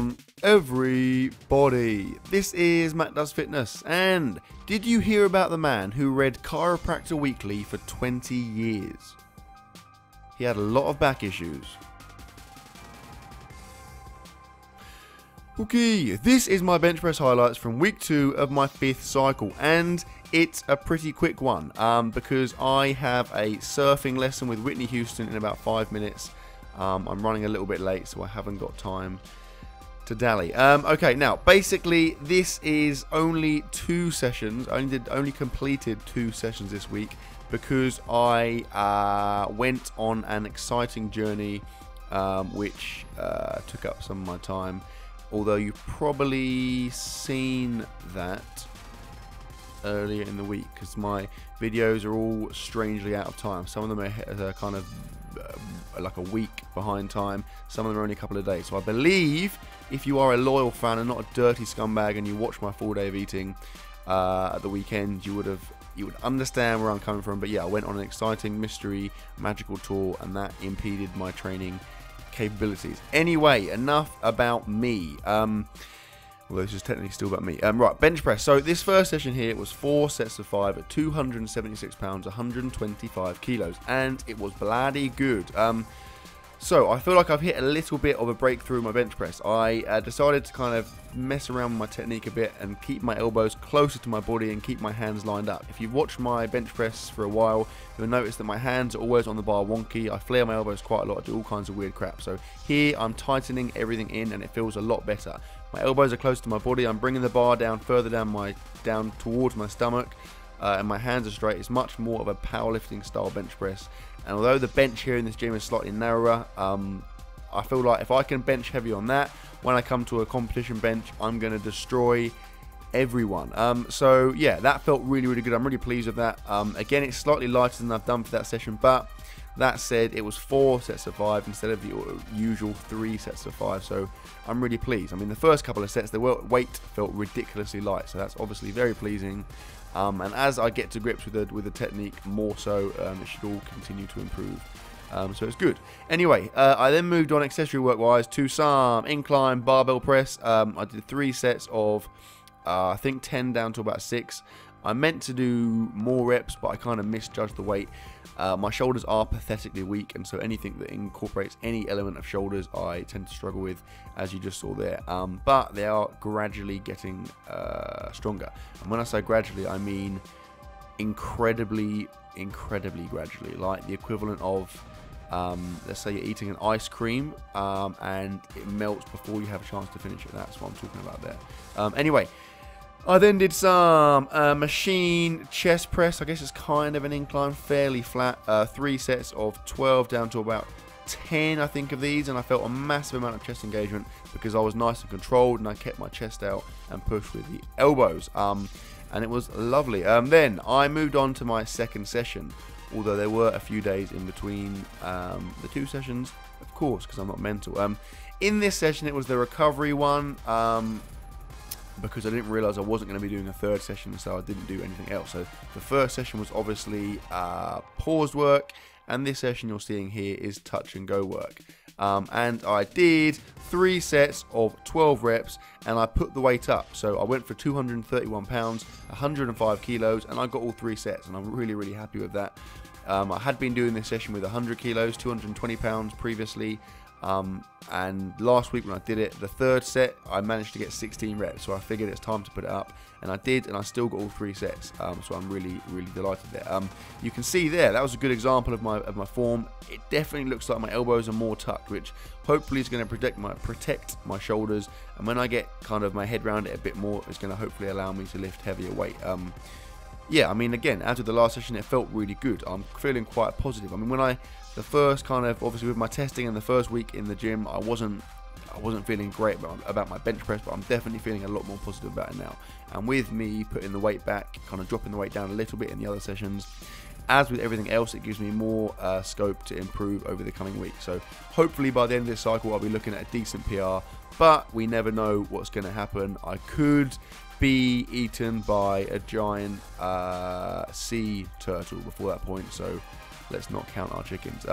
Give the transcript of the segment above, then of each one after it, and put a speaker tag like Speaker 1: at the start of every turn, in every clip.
Speaker 1: on, everybody. This is Mattdoesfitness, and did you hear about the man who read Chiropractor Weekly for 20 years? He had a lot of back issues. Okay, this is my bench press highlights from week 2 of my 5th cycle, and it's a pretty quick one because I have a surfing lesson with Whitney Houston in about 5 minutes. I'm running a little bit late, so I haven't got time to dally. Okay, now basically this is only 2 sessions. I only completed 2 sessions this week because I went on an exciting journey which took up some of my time. Although you've probably seen that earlier in the week because my videos are all strangely out of time. Some of them are kind of like a week behind time. Some of them are only a couple of days. So I believe if you are a loyal fan and not a dirty scumbag and you watch my full day of eating at the weekend, you would understand where I'm coming from. But yeah, I went on an exciting mystery magical tour and that impeded my training capabilities. Anyway, enough about me. Although this is technically still about me. Right, bench press. So this first session here was 4 sets of 5 at 276 pounds, 125 kilos, and it was bloody good. So I feel like I've hit a little bit of a breakthrough in my bench press. I decided to kind of mess around with my technique a bit and keep my elbows closer to my body and keep my hands lined up. If you've watched my bench press for a while, you'll notice that my hands are always on the bar wonky. I flare my elbows quite a lot. I do all kinds of weird crap. So here I'm tightening everything in and it feels a lot better. My elbows are close to my body. I'm bringing the bar down further down towards my stomach. And my hands are straight. It's much more of a powerlifting style bench press. And although the bench here in this gym is slightly narrower, I feel like if I can bench heavy on that, when I come to a competition bench, I'm going to destroy everyone. So yeah, that felt really, really good. I'm really pleased with that. Again, it's slightly lighter than I've done for that session, but that said, it was 4 sets of 5 instead of the usual 3 sets of 5, so I'm really pleased. I mean, the first couple of sets, the weight felt ridiculously light, so that's obviously very pleasing. And as I get to grips with the technique more so, it should all continue to improve. So it's good. Anyway, I then moved on accessory work-wise to some incline barbell press. I did 3 sets of, I think 10 down to about 6. I meant to do more reps, but I kind of misjudged the weight. My shoulders are pathetically weak, and so anything that incorporates any element of shoulders, I tend to struggle with, as you just saw there. But they are gradually getting stronger. And when I say gradually, I mean incredibly gradually. Like the equivalent of, let's say you're eating an ice cream, and it melts before you have a chance to finish it. That's what I'm talking about there. Anyway. I then did some machine chest press. I guess it's kind of an incline, fairly flat. 3 sets of 12 down to about 10, I think, of these. And I felt a massive amount of chest engagement because I was nice and controlled and I kept my chest out and pushed with the elbows. And it was lovely. Then I moved on to my second session, although there were a few days in between the 2 sessions, of course, because I'm not mental. In this session, it was the recovery one. Because I didn't realise I wasn't going to be doing a 3rd session, so I didn't do anything else. So the first session was obviously paused work, and this session you're seeing here is touch and go work. And I did 3 sets of 12 reps, and I put the weight up. So I went for 231 pounds, 105 kilos, and I got all 3 sets, and I'm really, really happy with that. I had been doing this session with 100 kilos, 220 pounds previously. And last week when I did it, the 3rd set, I managed to get 16 reps, so I figured it's time to put it up, and I did, and I still got all 3 sets, so I'm really, really delighted there. You can see there, that was a good example of my form. It definitely looks like my elbows are more tucked, which hopefully is going to protect my shoulders, and when I get kind of my head around it a bit more, it's going to hopefully allow me to lift heavier weight. Yeah, I mean, again, after the last session, it felt really good. I'm feeling quite positive. I mean, the first kind of, obviously with my testing and the first week in the gym, I wasn't feeling great about my bench press, but I'm definitely feeling a lot more positive about it now. And with me putting the weight back, kind of dropping the weight down a little bit in the other sessions, as with everything else, it gives me more scope to improve over the coming weeks. So hopefully by the end of this cycle, I'll be looking at a decent PR, but we never know what's going to happen. I could be eaten by a giant sea turtle before that point, so let's not count our chickens.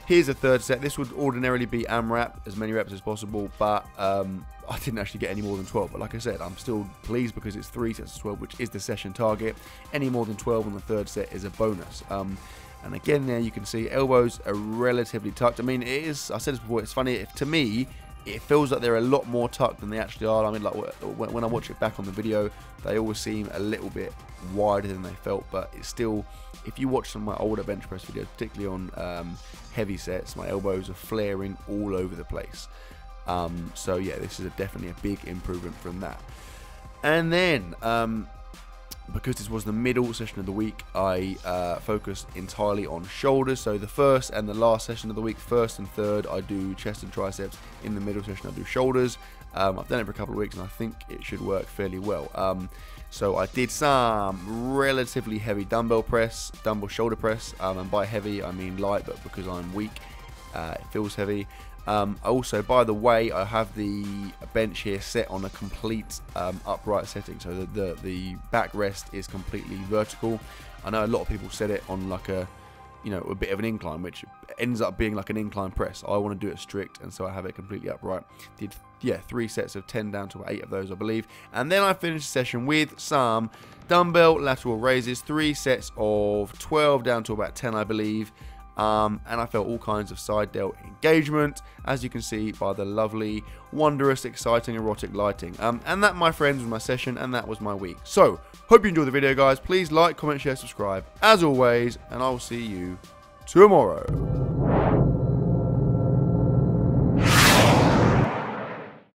Speaker 1: Here's a third set. This would ordinarily be AMRAP, as many reps as possible, but I didn't actually get any more than 12. But like I said, I'm still pleased because it's 3 sets of 12, which is the session target. Any more than 12 on the third set is a bonus. And again, there you can see elbows are relatively tucked. I mean, it is, I said this before, it's funny, to me, it feels like they're a lot more tucked than they actually are. I mean, like when I watch it back on the video, they always seem a little bit wider than they felt, but it's still, if you watch some of my older bench press videos, particularly on heavy sets, my elbows are flaring all over the place. So yeah, this is definitely a big improvement from that. And then, because this was the middle session of the week, I focused entirely on shoulders. So the first and the last session of the week, first and third, I do chest and triceps. In the middle session, I do shoulders. I've done it for a couple of weeks, and I think it should work fairly well. So I did some relatively heavy dumbbell shoulder press, and by heavy I mean light, but because I'm weak, it feels heavy. Also, by the way, I have the bench here set on a complete upright setting, so the backrest is completely vertical. I know a lot of people set it on like a bit of an incline, which ends up being like an incline press. I want to do it strict, and so I have it completely upright. Did 3 sets of 10 down to 8 of those, I believe, and then I finished the session with some dumbbell lateral raises, 3 sets of 12 down to about 10, I believe. And I felt all kinds of side delt engagement, as you can see by the lovely, wondrous, exciting, erotic lighting. And that, my friends, was my session, and that was my week. So, hope you enjoyed the video, guys. Please like, comment, share, subscribe, as always, and I will see you tomorrow.